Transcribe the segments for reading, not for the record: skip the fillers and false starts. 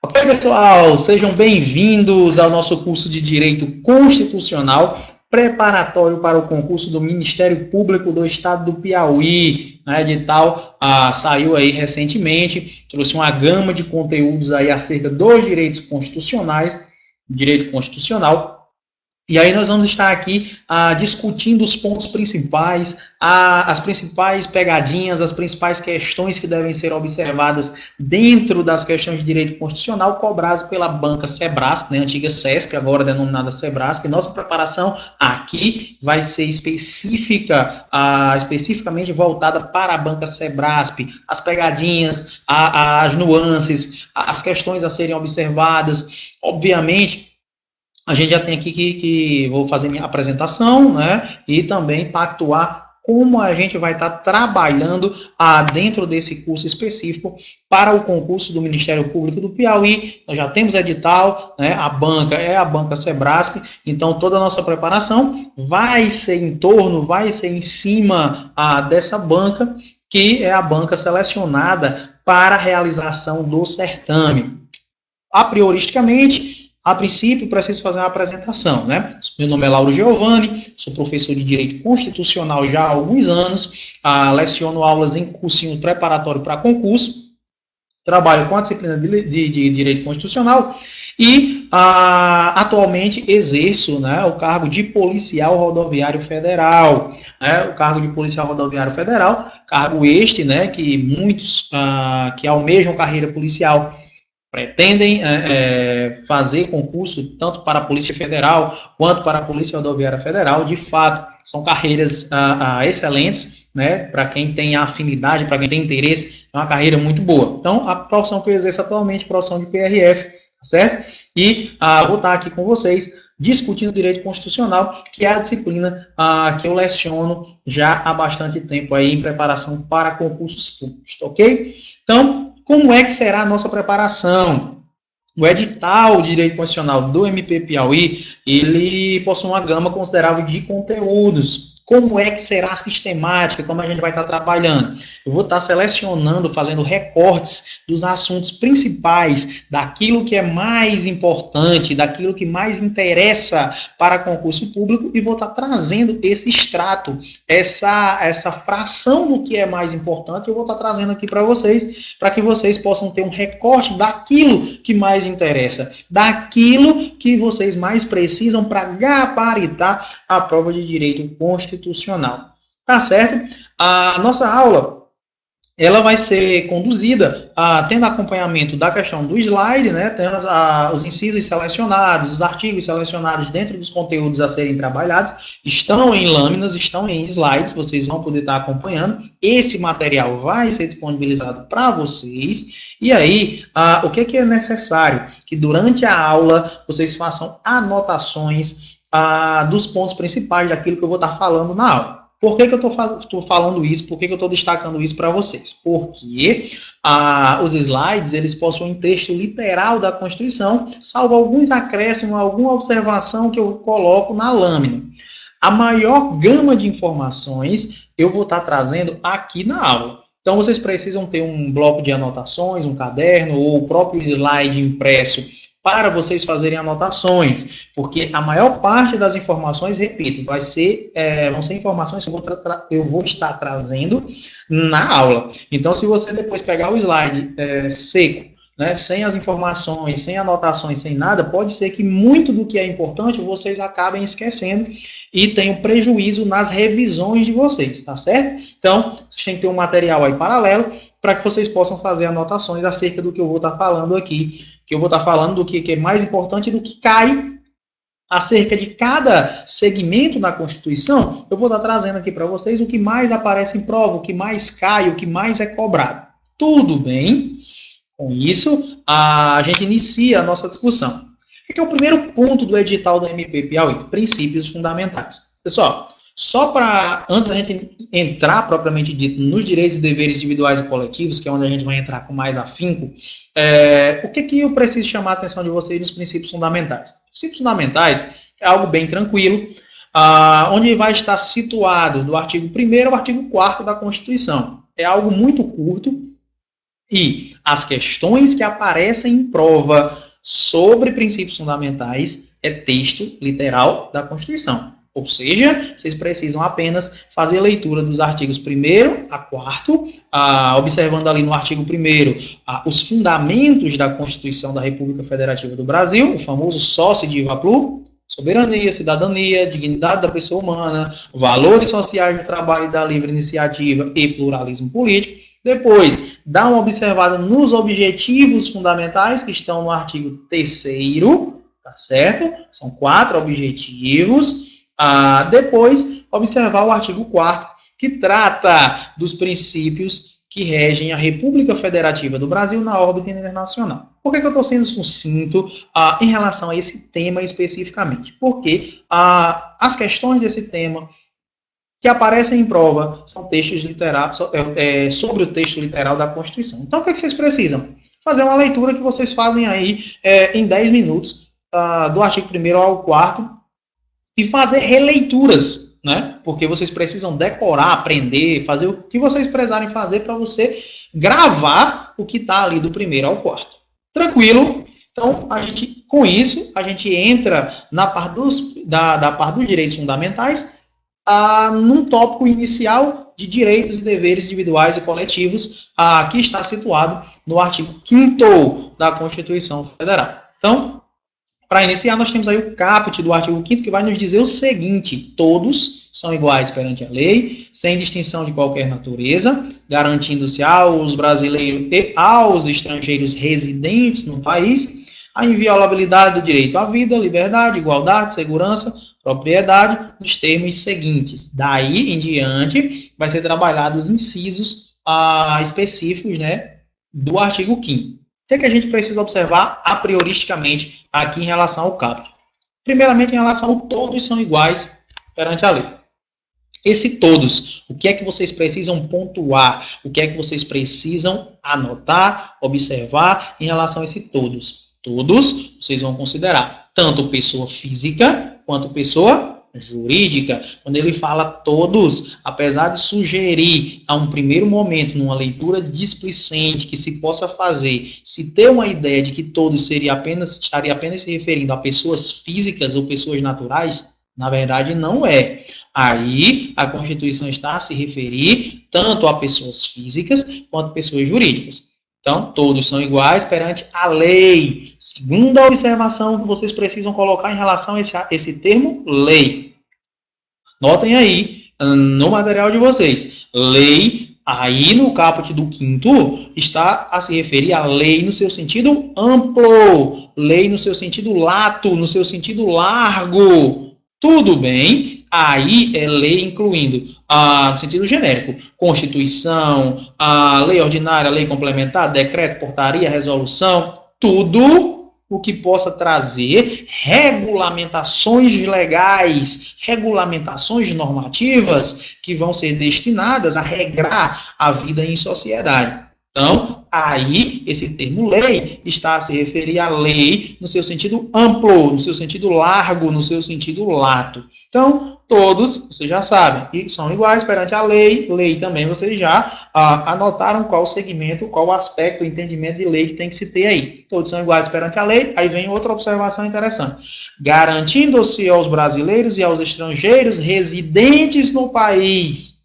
Ok, pessoal, sejam bem-vindos ao nosso curso de Direito Constitucional, preparatório para o concurso do Ministério Público do Estado do Piauí. A edital saiu aí recentemente, trouxe uma gama de conteúdos aí acerca dos direitos constitucionais, direito constitucional. E aí nós vamos estar aqui discutindo os pontos principais, as principais pegadinhas, as principais questões que devem ser observadas dentro das questões de direito constitucional cobradas pela banca Sebrasp, né, antiga CESP, agora denominada Sebrasp. Nossa preparação aqui vai ser especificamente voltada para a banca Sebrasp, as pegadinhas, as nuances, as questões a serem observadas. Obviamente, a gente já tem aqui que vou fazer minha apresentação, né, e também pactuar como a gente vai estar trabalhando dentro desse curso específico para o concurso do Ministério Público do Piauí. Nós já temos edital, né, a banca é a banca Sebrasp, então toda a nossa preparação vai ser em cima dessa banca, que é a banca selecionada para a realização do certame. A princípio, preciso fazer uma apresentação, né? Meu nome é Lauro Giovanni, sou professor de Direito Constitucional já há alguns anos, leciono aulas em cursinho preparatório para concurso, trabalho com a disciplina de Direito Constitucional e atualmente exerço, né, o cargo de policial rodoviário federal, né, o cargo de policial rodoviário federal, cargo este, né, que muitos que almejam carreira policial pretendem fazer concurso tanto para a Polícia Federal quanto para a Polícia Rodoviária Federal. De fato, são carreiras excelentes, né, para quem tem afinidade, para quem tem interesse, é uma carreira muito boa. Então, a profissão que eu exerço atualmente é a profissão de PRF, tá certo? E vou estar aqui com vocês discutindo direito constitucional, que é a disciplina que eu leciono já há bastante tempo aí em preparação para concursos públicos, ok? Então, como é que será a nossa preparação? O edital de direito constitucional do MP Piauí, ele possui uma gama considerável de conteúdos. Como é que será a sistemática, como a gente vai estar trabalhando? Eu vou estar selecionando, fazendo recortes dos assuntos principais, daquilo que é mais importante, daquilo que mais interessa para concurso público, e vou estar trazendo esse extrato, essa fração do que é mais importante, eu vou estar trazendo aqui para que vocês possam ter um recorte daquilo que mais interessa, daquilo que vocês mais precisam para gabaritar a prova de direito constitucional. Tá certo? A nossa aula, ela vai ser conduzida tendo acompanhamento da questão do slide, né, tendo os incisos selecionados, os artigos selecionados dentro dos conteúdos a serem trabalhados, estão em lâminas, estão em slides, vocês vão poder estar acompanhando. Esse material vai ser disponibilizado para vocês. E aí, o que é necessário? Que durante a aula vocês façam anotações dos pontos principais daquilo que eu vou estar falando na aula. Por que eu estou falando isso? Por que eu estou destacando isso para vocês? Porque os slides, eles possuem texto literal da Constituição, salvo alguns acréscimos, alguma observação que eu coloco na lâmina. A maior gama de informações eu vou estar trazendo aqui na aula. Então, vocês precisam ter um bloco de anotações, um caderno ou o próprio slide impresso para vocês fazerem anotações, porque a maior parte das informações, repito, vão ser informações que eu vou estar trazendo na aula. Então, se você depois pegar o slide seco, né, sem as informações, sem anotações, sem nada, pode ser que muito do que é importante vocês acabem esquecendo e tenham prejuízo nas revisões de vocês, tá certo? Então, vocês têm que ter um material aí paralelo para que vocês possam fazer anotações acerca do que eu vou estar falando aqui, que eu vou estar falando do que é mais importante e do que cai acerca de cada segmento da Constituição. Eu vou estar trazendo aqui para vocês o que mais aparece em prova, o que mais cai, o que mais é cobrado. Tudo bem? Com isso, a gente inicia a nossa discussão. O que é o primeiro ponto do edital do MP Piauí? Princípios fundamentais. Pessoal, antes da gente entrar propriamente dito nos direitos e deveres individuais e coletivos, que é onde a gente vai entrar com mais afinco, o que eu preciso chamar a atenção de vocês nos princípios fundamentais? Princípios fundamentais é algo bem tranquilo, onde vai estar situado do artigo 1º ao artigo 4º da Constituição. É algo muito curto, E as questões que aparecem em prova sobre princípios fundamentais é texto literal da Constituição. Ou seja, vocês precisam apenas fazer a leitura dos artigos 1º a 4º, observando ali no artigo 1º os fundamentos da Constituição da República Federativa do Brasil, o famoso sócio de Ivaplu, soberania, cidadania, dignidade da pessoa humana, valores sociais do trabalho e da livre iniciativa e pluralismo político. Depois, dá uma observada nos objetivos fundamentais que estão no artigo 3º, tá certo? São 4 objetivos. Depois, observar o artigo 4º, que trata dos princípios que regem a República Federativa do Brasil na órbita internacional. Por que eu estou sendo sucinto em relação a esse tema especificamente? Porque as questões desse tema que aparecem em prova são textos literais, sobre o texto literal da Constituição. Então, o que vocês precisam? Fazer uma leitura que vocês fazem aí em 10 minutos, do artigo 1º ao 4º, e fazer releituras, né? Porque vocês precisam decorar, aprender, fazer o que vocês precisarem fazer para você gravar o que está ali do 1º ao 4º. Tranquilo? Então, com isso, a gente entra na parte da parte dos direitos fundamentais, num tópico inicial de direitos e deveres individuais e coletivos, que está situado no artigo 5º da Constituição Federal. Então, para iniciar, nós temos aí o caput do artigo 5º, que vai nos dizer o seguinte: todos são iguais perante a lei, sem distinção de qualquer natureza, garantindo-se aos brasileiros e aos estrangeiros residentes no país a inviolabilidade do direito à vida, liberdade, igualdade, segurança, propriedade, nos termos seguintes. Daí em diante, vai ser trabalhado os incisos específicos, né, do artigo 5º. O que a gente precisa observar a prioristicamente aqui em relação ao caput? Primeiramente, em relação ao todos são iguais perante a lei. Esse todos, o que é que vocês precisam pontuar? O que é que vocês precisam anotar, observar em relação a esse todos? Todos, vocês vão considerar tanto pessoa física quanto pessoa jurídica. Quando ele fala todos, apesar de sugerir a um primeiro momento, numa leitura displicente que se possa fazer, se ter uma ideia de que todos estaria apenas se referindo a pessoas físicas ou pessoas naturais, na verdade não é. Aí a Constituição está a se referir tanto a pessoas físicas quanto a pessoas jurídicas. Então, todos são iguais perante a lei. Segunda observação que vocês precisam colocar em relação a esse termo, lei. Notem aí, no material de vocês, lei, aí no caput do 5º, está a se referir a lei no seu sentido amplo, lei no seu sentido lato, no seu sentido largo. Tudo bem, aí é lei incluindo, no sentido genérico, Constituição, lei ordinária, lei complementar, decreto, portaria, resolução, tudo o que possa trazer regulamentações legais, regulamentações normativas que vão ser destinadas a regrar a vida em sociedade. Então, aí, esse termo lei está a se referir à lei no seu sentido amplo, no seu sentido largo, no seu sentido lato. Então, todos, vocês já sabem, são iguais perante a lei. Lei também, vocês já anotaram qual segmento, qual aspecto, o entendimento de lei que tem que se ter aí. Todos são iguais perante a lei. Aí vem outra observação interessante. Garantindo-se aos brasileiros e aos estrangeiros residentes no país.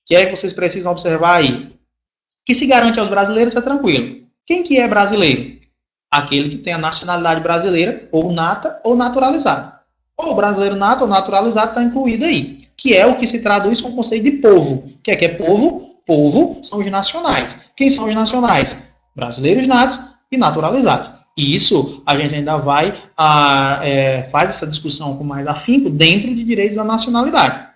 O que é que vocês precisam observar aí? Que se garante aos brasileiros é tranquilo. Quem que é brasileiro? Aquele que tem a nacionalidade brasileira, ou nata, ou naturalizada. Ou brasileiro nato ou naturalizado está incluído aí, que é o que se traduz com o conceito de povo. O que é povo? Povo são os nacionais. Quem são os nacionais? Brasileiros natos e naturalizados. E isso a gente ainda vai faz essa discussão com mais afinco dentro de direitos da nacionalidade.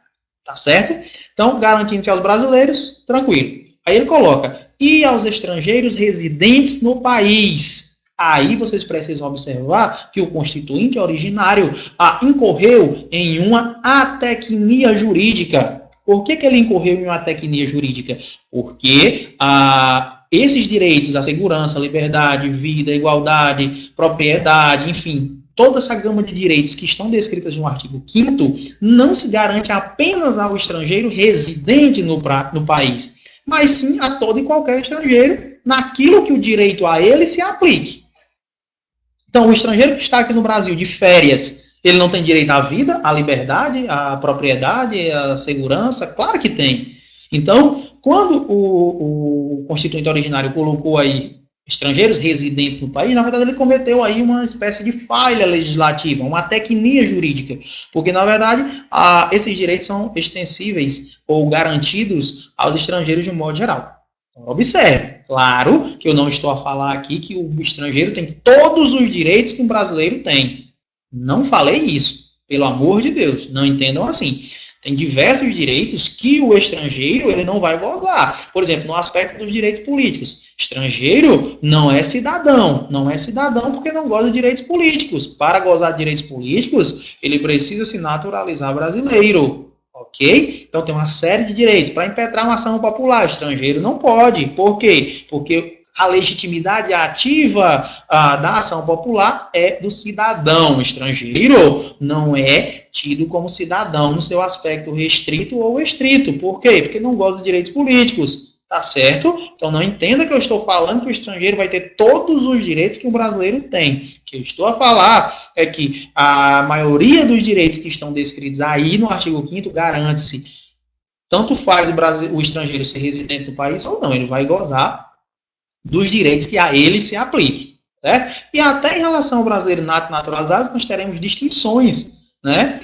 Tá certo? Então, garantindo-se aos brasileiros, tranquilo. Aí ele coloca, e aos estrangeiros residentes no país. Aí vocês precisam observar que o constituinte originário incorreu em uma atecnia jurídica. Por que ele incorreu em uma atecnia jurídica? Porque esses direitos, a segurança, a liberdade, vida, igualdade, propriedade, enfim, toda essa gama de direitos que estão descritas no artigo 5º não se garante apenas ao estrangeiro residente no país, mas sim a todo e qualquer estrangeiro, naquilo que o direito a ele se aplique. Então, o estrangeiro que está aqui no Brasil de férias, ele não tem direito à vida, à liberdade, à propriedade, à segurança? Claro que tem. Então, quando o constituinte originário colocou aí estrangeiros residentes no país, na verdade ele cometeu aí uma espécie de falha legislativa, uma tecnia jurídica, porque na verdade esses direitos são extensíveis ou garantidos aos estrangeiros de um modo geral. Então, observe, claro que eu não estou a falar aqui que o estrangeiro tem todos os direitos que um brasileiro tem. Não falei isso, pelo amor de Deus, não entendam assim. Tem diversos direitos que o estrangeiro ele não vai gozar. Por exemplo, no aspecto dos direitos políticos. Estrangeiro não é cidadão. Não é cidadão porque não goza de direitos políticos. Para gozar de direitos políticos, ele precisa se naturalizar brasileiro. Ok? Então tem uma série de direitos. Para impetrar uma ação popular, estrangeiro não pode. Por quê? Porque a legitimidade ativa da ação popular é do cidadão. Estrangeiro não é tido como cidadão no seu aspecto restrito ou estrito. Por quê? Porque não gosta de direitos políticos. Tá certo? Então não entenda que eu estou falando que o estrangeiro vai ter todos os direitos que o brasileiro tem. O que eu estou a falar é que a maioria dos direitos que estão descritos aí no artigo 5º garante-se, tanto faz o estrangeiro ser residente no país ou não, ele vai gozar dos direitos que a ele se aplique. Certo? E até em relação ao brasileiro nato naturalizado, nós teremos distinções, né,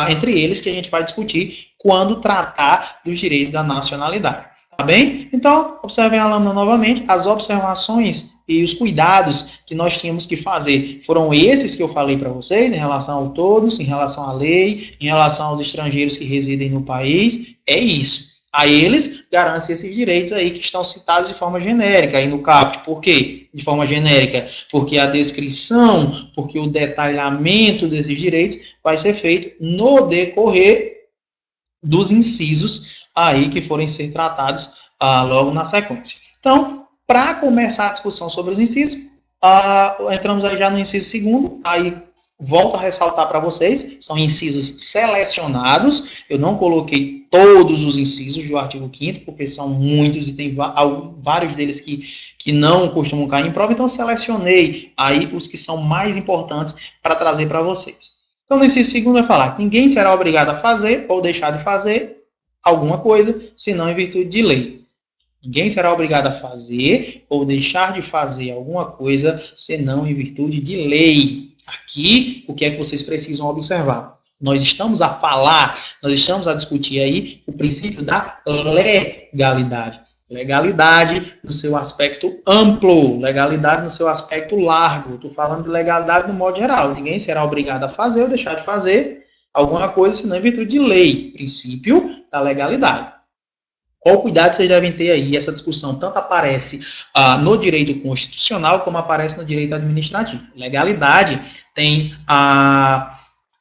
entre eles que a gente vai discutir quando tratar dos direitos da nacionalidade. Tá bem? Então, observem a lâmina novamente. As observações e os cuidados que nós tínhamos que fazer foram esses que eu falei para vocês, em relação ao todos, em relação à lei, em relação aos estrangeiros que residem no país. É isso. A eles garantem esses direitos aí que estão citados de forma genérica aí no caput. Por quê? De forma genérica? Porque a descrição, porque o detalhamento desses direitos vai ser feito no decorrer dos incisos aí que forem ser tratados logo na sequência. Então, para começar a discussão sobre os incisos, entramos aí já no inciso 2º, aí volto a ressaltar para vocês, são incisos selecionados, eu não coloquei todos os incisos do artigo 5º, porque são muitos e tem vários deles que não costumam cair em prova, então selecionei aí os que são mais importantes para trazer para vocês. Então, no inciso 2º vai falar que ninguém será obrigado a fazer ou deixar de fazer alguma coisa, senão em virtude de lei. Ninguém será obrigado a fazer ou deixar de fazer alguma coisa, senão em virtude de lei. Aqui, o que é que vocês precisam observar? Nós estamos a falar, nós estamos a discutir aí o princípio da legalidade. Legalidade no seu aspecto amplo, legalidade no seu aspecto largo. Estou falando de legalidade no modo geral. Ninguém será obrigado a fazer ou deixar de fazer alguma coisa, senão em virtude de lei. Princípio da legalidade. Qual cuidado vocês devem ter aí? Essa discussão tanto aparece no direito constitucional como aparece no direito administrativo. Legalidade tem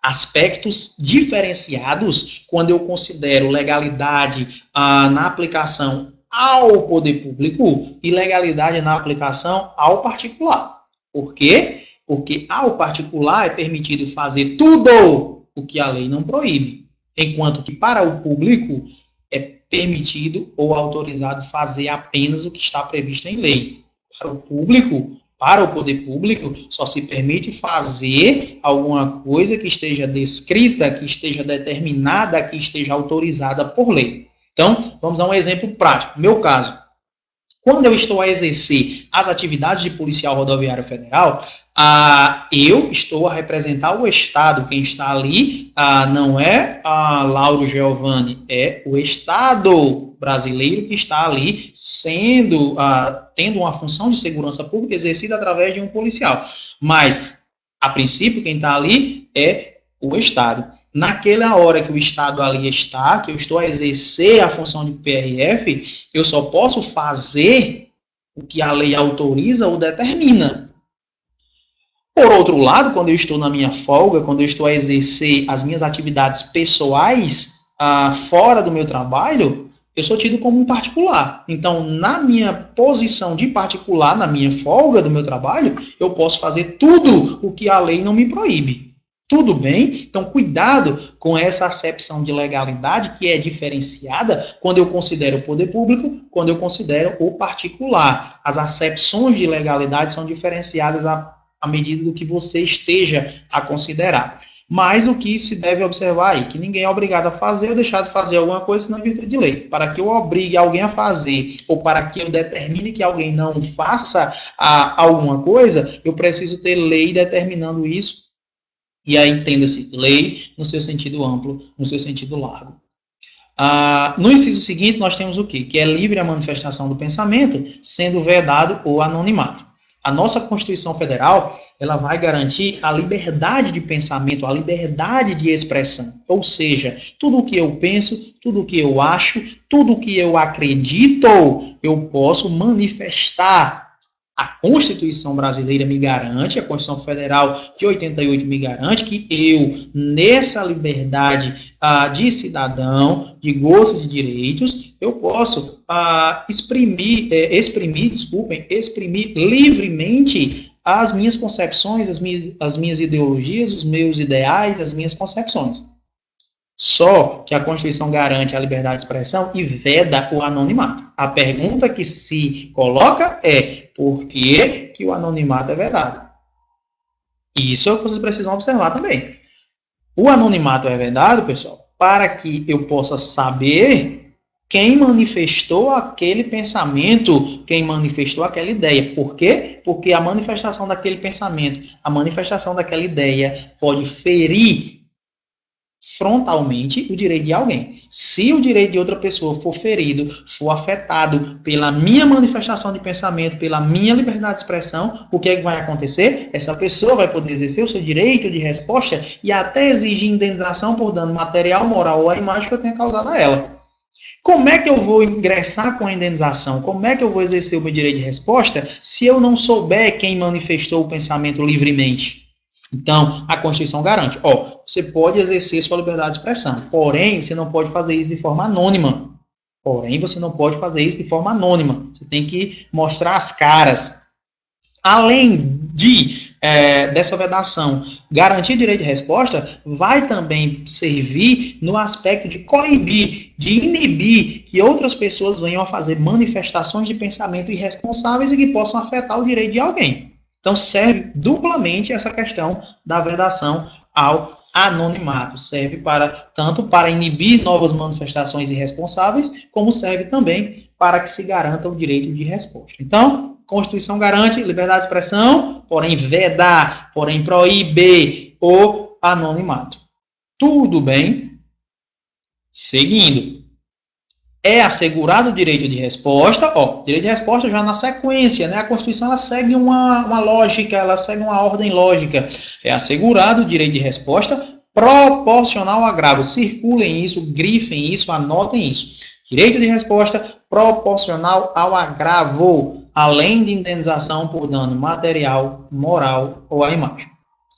aspectos diferenciados quando eu considero legalidade na aplicação ao poder público e legalidade na aplicação ao particular. Por quê? Porque ao particular é permitido fazer tudo o que a lei não proíbe, enquanto que para o público é permitido ou autorizado fazer apenas o que está previsto em lei. Para o público, para o poder público, só se permite fazer alguma coisa que esteja descrita, que esteja determinada, que esteja autorizada por lei. Então, vamos a um exemplo prático. Meu caso, quando eu estou a exercer as atividades de policial rodoviário federal, eu estou a representar o Estado. Quem está ali não é Lauro Geovani, é o Estado brasileiro que está ali tendo uma função de segurança pública exercida através de um policial. Mas, a princípio, quem está ali é o Estado. Naquela hora que o Estado ali está, que eu estou a exercer a função de PRF, eu só posso fazer o que a lei autoriza ou determina. Por outro lado, quando eu estou na minha folga, quando eu estou a exercer as minhas atividades pessoais fora do meu trabalho, eu sou tido como um particular. Então, na minha posição de particular, na minha folga do meu trabalho, eu posso fazer tudo o que a lei não me proíbe. Tudo bem? Então, cuidado com essa acepção de legalidade que é diferenciada quando eu considero o poder público, quando eu considero o particular. As acepções de legalidade são diferenciadas à medida do que você esteja a considerar. Mas o que se deve observar aí, que ninguém é obrigado a fazer ou deixar de fazer alguma coisa senão em virtude de lei. Para que eu obrigue alguém a fazer, ou para que eu determine que alguém não faça alguma coisa, eu preciso ter lei determinando isso. E aí entenda-se lei no seu sentido amplo, no seu sentido largo. No inciso seguinte, nós temos o quê? Que é livre a manifestação do pensamento, sendo vedado o anonimato. A nossa Constituição Federal, ela vai garantir a liberdade de pensamento, a liberdade de expressão. Ou seja, tudo o que eu penso, tudo o que eu acho, tudo o que eu acredito, eu posso manifestar. A Constituição brasileira me garante, a Constituição Federal de 88 me garante que eu, nessa liberdade de cidadão, de gozo de direitos, eu posso exprimir livremente as minhas concepções, as minhas ideologias, os meus ideais, as minhas concepções. Só que a Constituição garante a liberdade de expressão e veda o anonimato. A pergunta que se coloca é: por que o anonimato é vedado? Isso é o que vocês precisam observar também. O anonimato é vedado, pessoal, para que eu possa saber quem manifestou aquele pensamento, quem manifestou aquela ideia. Por quê? Porque a manifestação daquele pensamento, a manifestação daquela ideia pode ferir frontalmente o direito de alguém. Se o direito de outra pessoa for ferido, for afetado pela minha manifestação de pensamento, pela minha liberdade de expressão, o que é que vai acontecer? Essa pessoa vai poder exercer o seu direito de resposta e até exigir indenização por dano material, moral ou à imagem que eu tenha causado a ela. Como é que eu vou ingressar com a indenização? Como é que eu vou exercer o meu direito de resposta se eu não souber quem manifestou o pensamento livremente? Então, a Constituição garante, você pode exercer sua liberdade de expressão, porém, você não pode fazer isso de forma anônima. Você tem que mostrar as caras. Além dessa vedação garantir direito de resposta, vai também servir no aspecto de coibir, de inibir que outras pessoas venham a fazer manifestações de pensamento irresponsáveis e que possam afetar o direito de alguém. Então, serve duplamente essa questão da vedação ao anonimato. Serve tanto para inibir novas manifestações irresponsáveis, como serve também para que se garanta o direito de resposta. Então, a Constituição garante liberdade de expressão, porém vedar, porém proíbe o anonimato. Tudo bem? Seguindo. É assegurado o direito de resposta, direito de resposta já na sequência, né? A Constituição ela segue uma lógica, ela segue uma ordem lógica. É assegurado o direito de resposta proporcional ao agravo. Circulem isso, grifem isso, anotem isso. Direito de resposta proporcional ao agravo, além de indenização por dano material, moral ou à imagem.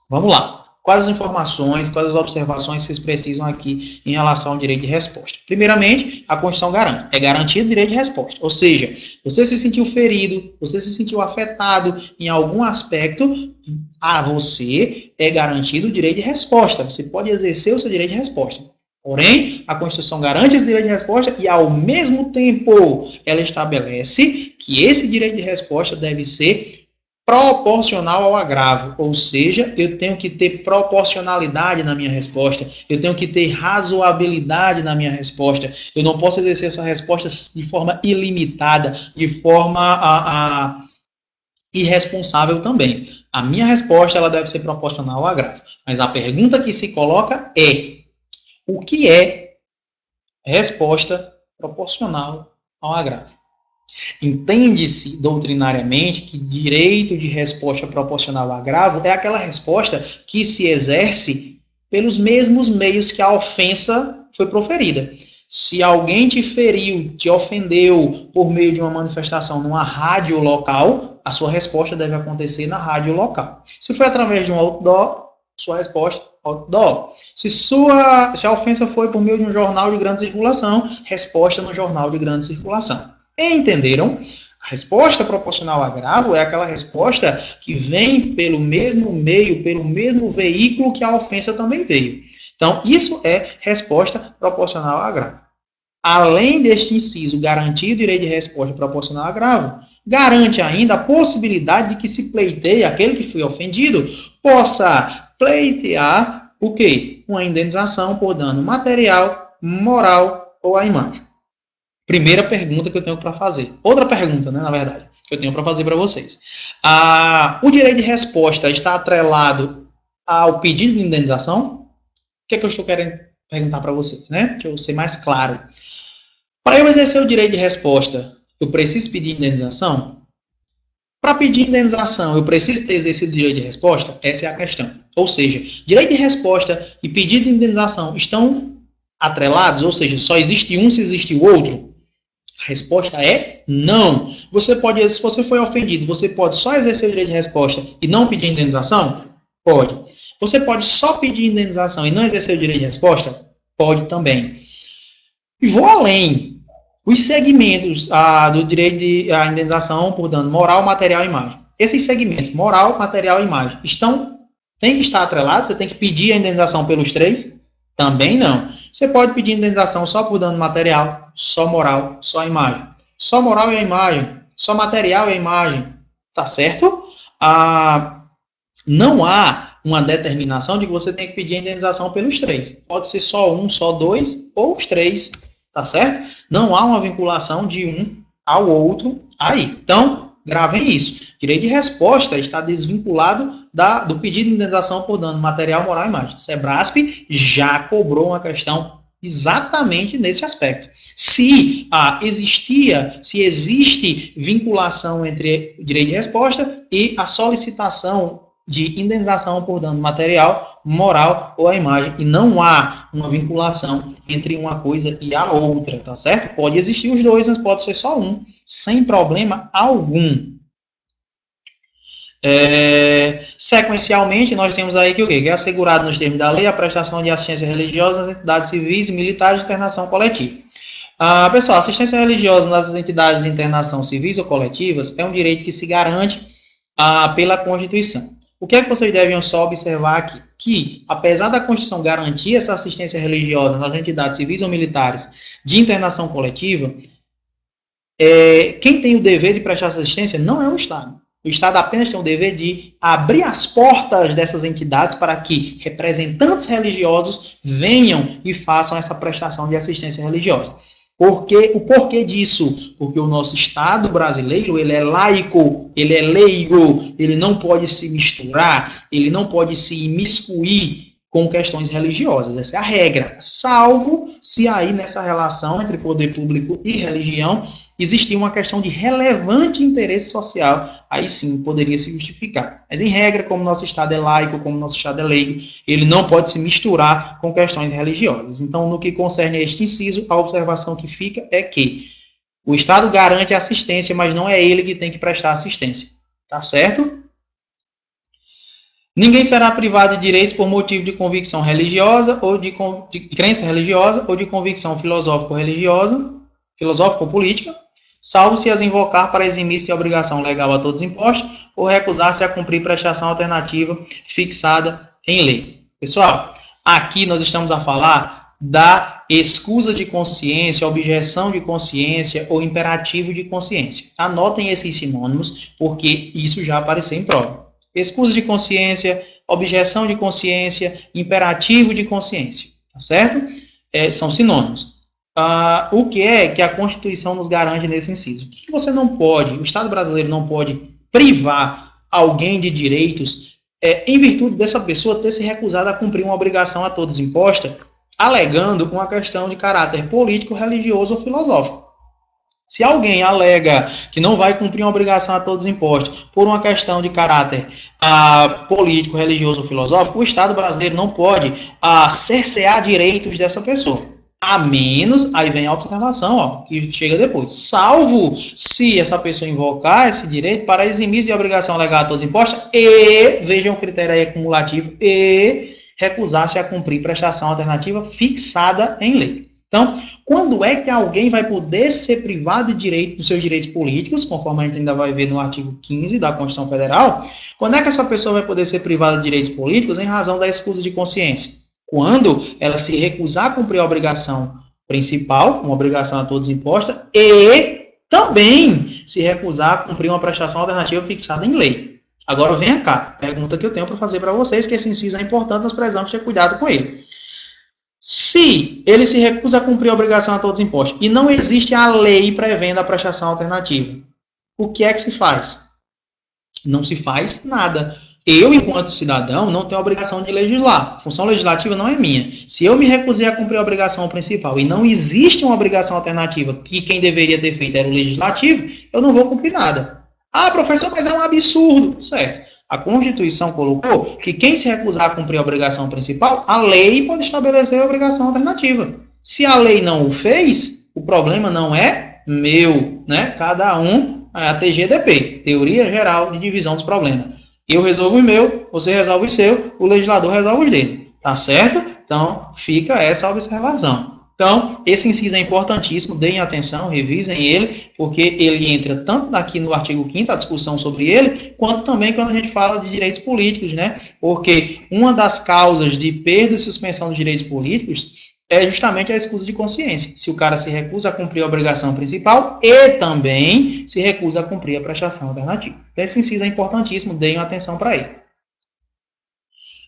Vamos lá. Quais as informações, quais as observações vocês precisam aqui em relação ao direito de resposta? Primeiramente, a Constituição garante. É garantido o direito de resposta. Ou seja, você se sentiu ferido, você se sentiu afetado em algum aspecto, a você é garantido o direito de resposta. Você pode exercer o seu direito de resposta. Porém, a Constituição garante esse direito de resposta e, ao mesmo tempo, ela estabelece que esse direito de resposta deve ser proporcional ao agravo, ou seja, eu tenho que ter proporcionalidade na minha resposta, eu tenho que ter razoabilidade na minha resposta, eu não posso exercer essa resposta de forma ilimitada, de forma irresponsável também. A minha resposta ela deve ser proporcional ao agravo, mas a pergunta que se coloca é: o que é resposta proporcional ao agravo? Entende-se doutrinariamente que direito de resposta proporcional ao agravo é aquela resposta que se exerce pelos mesmos meios que a ofensa foi proferida. Se alguém te feriu, te ofendeu por meio de uma manifestação numa rádio local, a sua resposta deve acontecer na rádio local. Se foi através de um outdoor, sua resposta outdoor. Se a ofensa foi por meio de um jornal de grande circulação, resposta no jornal de grande circulação. Entenderam? resposta proporcional a agravo é aquela resposta que vem pelo mesmo meio, pelo mesmo veículo que a ofensa também veio. Então, isso é resposta proporcional a agravo. Além deste inciso garantir o direito de resposta proporcional a agravo, garante ainda a possibilidade de que se pleiteie, aquele que foi ofendido, possa pleitear o quê? Uma indenização por dano material, moral ou à imagem. Primeira pergunta que eu tenho para fazer. Outra pergunta, né, na verdade, que eu tenho para fazer para vocês. O direito de resposta está atrelado ao pedido de indenização? O que é que eu estou querendo perguntar para vocês, né? Deixa eu ser mais claro. Para eu exercer o direito de resposta, eu preciso pedir indenização? Para pedir indenização, eu preciso ter exercido o direito de resposta? Essa é a questão. Ou seja, direito de resposta e pedido de indenização estão atrelados? Ou seja, só existe um se existe o outro? A resposta é não. Você pode, se você foi ofendido, você pode só exercer o direito de resposta e não pedir indenização? Pode. Você pode só pedir indenização e não exercer o direito de resposta? Pode também. E vou além. Os segmentos do direito de indenização por dano moral, material e imagem. Esses segmentos, moral, material e imagem, tem que estar atrelados? Você tem que pedir a indenização pelos três? Também não. Você pode pedir indenização só por dano material, só moral, só imagem. Só moral e a imagem, só material e a imagem. Tá certo? Não há uma determinação de que você tem que pedir a indenização pelos três. Pode ser só um, só dois, ou os três. Tá certo? Não há uma vinculação de um ao outro aí. Então, gravem isso. Direito de resposta está desvinculado do pedido de indenização por dano material, moral e imagem. Sebrasp já cobrou uma questão exatamente nesse aspecto. Se existe vinculação entre o direito de resposta e a solicitação de indenização por dano material, moral ou a imagem. E não há uma vinculação entre uma coisa e a outra, tá certo? Pode existir os dois, mas pode ser só um, sem problema algum. Sequencialmente, nós temos aí que o quê? Que é assegurado nos termos da lei a prestação de assistência religiosa nas entidades civis e militares de internação coletiva. Pessoal, assistência religiosa nas entidades de internação civis ou coletivas é um direito que se garante pela Constituição. O que é que vocês devem só observar aqui? Que, apesar da Constituição garantir essa assistência religiosa nas entidades civis ou militares de internação coletiva, quem tem o dever de prestar essa assistência não é o Estado. O Estado apenas tem o dever de abrir as portas dessas entidades para que representantes religiosos venham e façam essa prestação de assistência religiosa. O porquê disso? Porque o nosso Estado brasileiro, ele é laico, ele é leigo, ele não pode se misturar, ele não pode se imiscuir com questões religiosas. Essa é a regra. Salvo se aí nessa relação entre poder público e religião existir uma questão de relevante interesse social, aí sim poderia se justificar. Mas em regra, como nosso Estado é laico, como nosso Estado é leigo, ele não pode se misturar com questões religiosas. Então, no que concerne a este inciso, a observação que fica é que o Estado garante a assistência, mas não é ele que tem que prestar assistência. Tá certo? Ninguém será privado de direitos por motivo de convicção religiosa, ou de crença religiosa, ou de convicção filosófico-religiosa, filosófico-política, salvo se as invocar para eximir-se a obrigação legal a todos impostos, ou recusar-se a cumprir prestação alternativa fixada em lei. Pessoal, aqui nós estamos a falar da escusa de consciência, objeção de consciência ou imperativo de consciência. Anotem esses sinônimos, porque isso já apareceu em prova. Escusa de consciência, objeção de consciência, imperativo de consciência, tá certo? São sinônimos. O que é que a Constituição nos garante nesse inciso? O que você não pode, o Estado brasileiro não pode privar alguém de direitos em virtude dessa pessoa ter se recusado a cumprir uma obrigação a todos imposta, alegando uma questão de caráter político, religioso ou filosófico. Se alguém alega que não vai cumprir uma obrigação a todos impostos por uma questão de caráter político, religioso ou filosófico, o Estado brasileiro não pode cercear direitos dessa pessoa. A menos, aí vem a observação, que chega depois. Salvo se essa pessoa invocar esse direito para eximir de obrigação legal a todos impostos e, vejam o critério aí acumulativo, e recusar-se a cumprir prestação alternativa fixada em lei. Então, quando é que alguém vai poder ser privado de direito dos seus direitos políticos, conforme a gente ainda vai ver no artigo 15 da Constituição Federal, quando é que essa pessoa vai poder ser privada de direitos políticos em razão da escusa de consciência? Quando ela se recusar a cumprir a obrigação principal, uma obrigação a todos imposta, e também se recusar a cumprir uma prestação alternativa fixada em lei. Agora venha cá, pergunta que eu tenho para fazer para vocês, que esse inciso é importante, nós precisamos ter cuidado com ele. Se ele se recusa a cumprir a obrigação a todos impostos e não existe a lei prevendo a prestação alternativa, o que é que se faz? Não se faz nada. Eu, enquanto cidadão, não tenho a obrigação de legislar. A função legislativa não é minha. Se eu me recusei a cumprir a obrigação principal e não existe uma obrigação alternativa que quem deveria ter feito era o legislativo, eu não vou cumprir nada. Ah, professor, mas é um absurdo. Certo. A Constituição colocou que quem se recusar a cumprir a obrigação principal, a lei pode estabelecer a obrigação alternativa. Se a lei não o fez, o problema não é meu, né? Cada um é a TGDP, Teoria Geral de Divisão dos Problemas. Eu resolvo o meu, você resolve o seu, o legislador resolve o dele. Tá certo? Então, fica essa observação. Então, esse inciso é importantíssimo, deem atenção, revisem ele, porque ele entra tanto aqui no artigo 5º, a discussão sobre ele, quanto também quando a gente fala de direitos políticos, né? Porque uma das causas de perda e suspensão dos direitos políticos é justamente a escusa de consciência. Se o cara se recusa a cumprir a obrigação principal e também se recusa a cumprir a prestação alternativa. Então, esse inciso é importantíssimo, deem atenção para ele.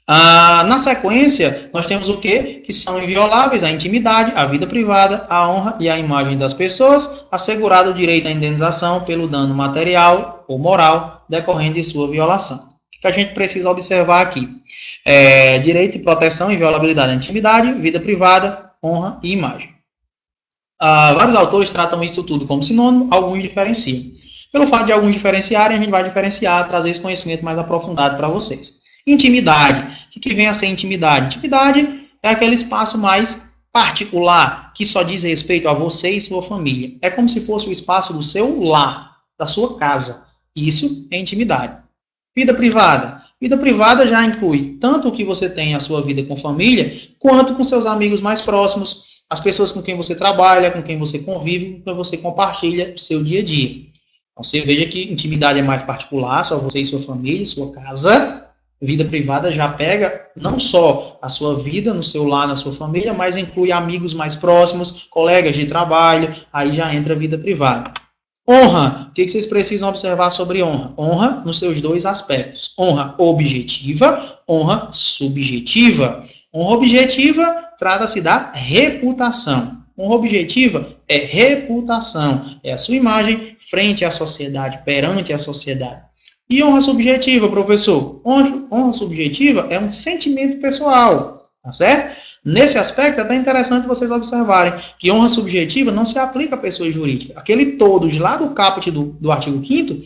Na sequência, nós temos o quê? Que são invioláveis a intimidade, a vida privada, a honra e a imagem das pessoas, assegurado o direito à indenização pelo dano material ou moral decorrente de sua violação. O que a gente precisa observar aqui? Direito de proteção e inviolabilidade da intimidade, vida privada, honra e imagem. Vários autores tratam isso tudo como sinônimo, alguns diferenciam. Pelo fato de alguns diferenciarem, a gente vai diferenciar, trazer esse conhecimento mais aprofundado para vocês. Intimidade. O que vem a ser intimidade? Intimidade é aquele espaço mais particular, que só diz respeito a você e sua família. É como se fosse o espaço do seu lar, da sua casa. Isso é intimidade. Vida privada. Vida privada já inclui tanto o que você tem a sua vida com família, quanto com seus amigos mais próximos, as pessoas com quem você trabalha, com quem você convive, com quem você compartilha o seu dia a dia. Então, você veja que intimidade é mais particular, só você e sua família, sua casa. Vida privada já pega não só a sua vida no seu lar, na sua família, mas inclui amigos mais próximos, colegas de trabalho, aí já entra a vida privada. Honra. O que vocês precisam observar sobre honra? Honra nos seus dois aspectos. Honra objetiva, honra subjetiva. Honra objetiva trata-se da reputação. Honra objetiva é reputação, é a sua imagem frente à sociedade, perante a sociedade. E honra subjetiva, professor? Honra subjetiva é um sentimento pessoal, tá certo? Nesse aspecto, é até interessante vocês observarem que honra subjetiva não se aplica à pessoa jurídica. Aquele todos lá do caput do artigo 5º,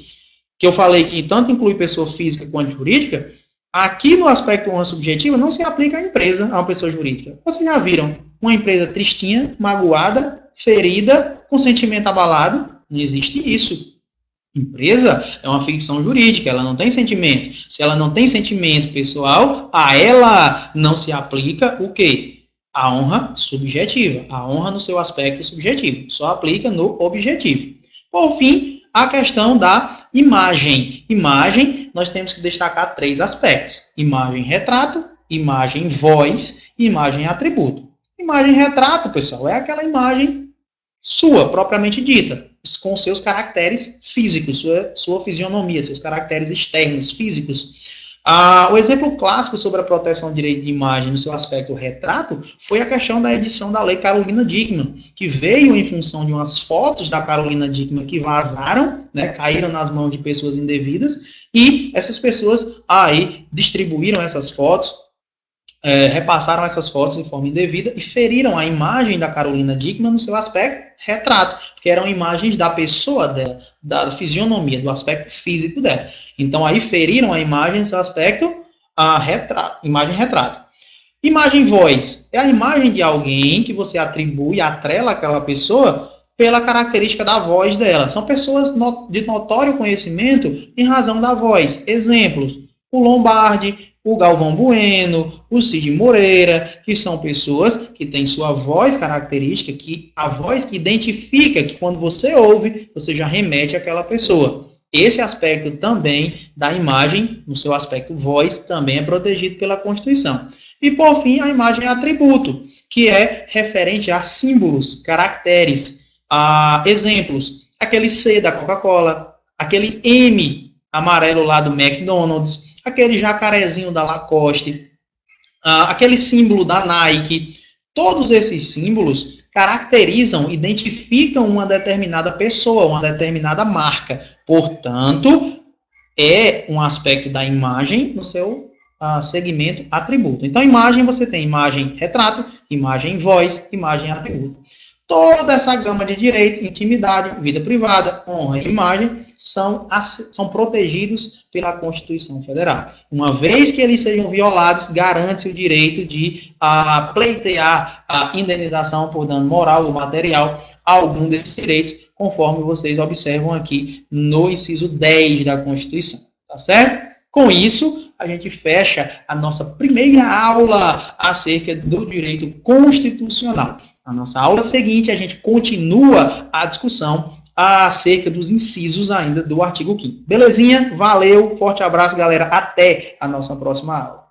que eu falei que tanto inclui pessoa física quanto jurídica, aqui no aspecto honra subjetiva não se aplica à empresa, a uma pessoa jurídica. Vocês já viram uma empresa tristinha, magoada, ferida, com sentimento abalado? Não existe isso. Empresa é uma ficção jurídica, ela não tem sentimento. Se ela não tem sentimento pessoal, a ela não se aplica o quê? A honra subjetiva. A honra no seu aspecto subjetivo. Só aplica no objetivo. Por fim, a questão da imagem. Imagem, nós temos que destacar 3 aspectos. Imagem retrato, imagem voz e imagem atributo. Imagem retrato, pessoal, é aquela imagem sua, propriamente dita, com seus caracteres físicos, sua fisionomia, seus caracteres externos, físicos. O exemplo clássico sobre a proteção do direito de imagem no seu aspecto retrato foi a questão da edição da Lei Carolina Dickmann, que veio em função de umas fotos da Carolina Dickmann que vazaram, né, caíram nas mãos de pessoas indevidas, e essas pessoas aí distribuíram essas fotos, repassaram essas fotos de forma indevida e feriram a imagem da Carolina Dickmann no seu aspecto retrato, que eram imagens da pessoa dela, da fisionomia, do aspecto físico dela. Então, aí feriram a imagem no seu aspecto imagem retrato. Imagem voz é a imagem de alguém que você atribui, atrela aquela pessoa pela característica da voz dela. São pessoas de notório conhecimento em razão da voz. Exemplos, o Lombardi, o Galvão Bueno, o Cid Moreira, que são pessoas que têm sua voz característica, que a voz que identifica, que quando você ouve, você já remete àquela pessoa. Esse aspecto também da imagem, no seu aspecto voz, também é protegido pela Constituição. E, por fim, a imagem é atributo, que é referente a símbolos, caracteres, a exemplos. Aquele C da Coca-Cola, aquele M amarelo lá do McDonald's, aquele jacarezinho da Lacoste, aquele símbolo da Nike. Todos esses símbolos caracterizam, identificam uma determinada pessoa, uma determinada marca. Portanto, é um aspecto da imagem no seu segmento atributo. Então, imagem, você tem imagem retrato, imagem voz, imagem atributo. Toda essa gama de direitos, intimidade, vida privada, honra e imagem são protegidos pela Constituição Federal. Uma vez que eles sejam violados, garante-se o direito de pleitear a indenização por dano moral ou material a algum desses direitos, conforme vocês observam aqui no inciso 10 da Constituição. Tá certo? Com isso, a gente fecha a nossa primeira aula acerca do direito constitucional. Na nossa aula seguinte, a gente continua a discussão acerca dos incisos ainda do artigo 5º. Belezinha? Valeu, forte abraço, galera. Até a nossa próxima aula.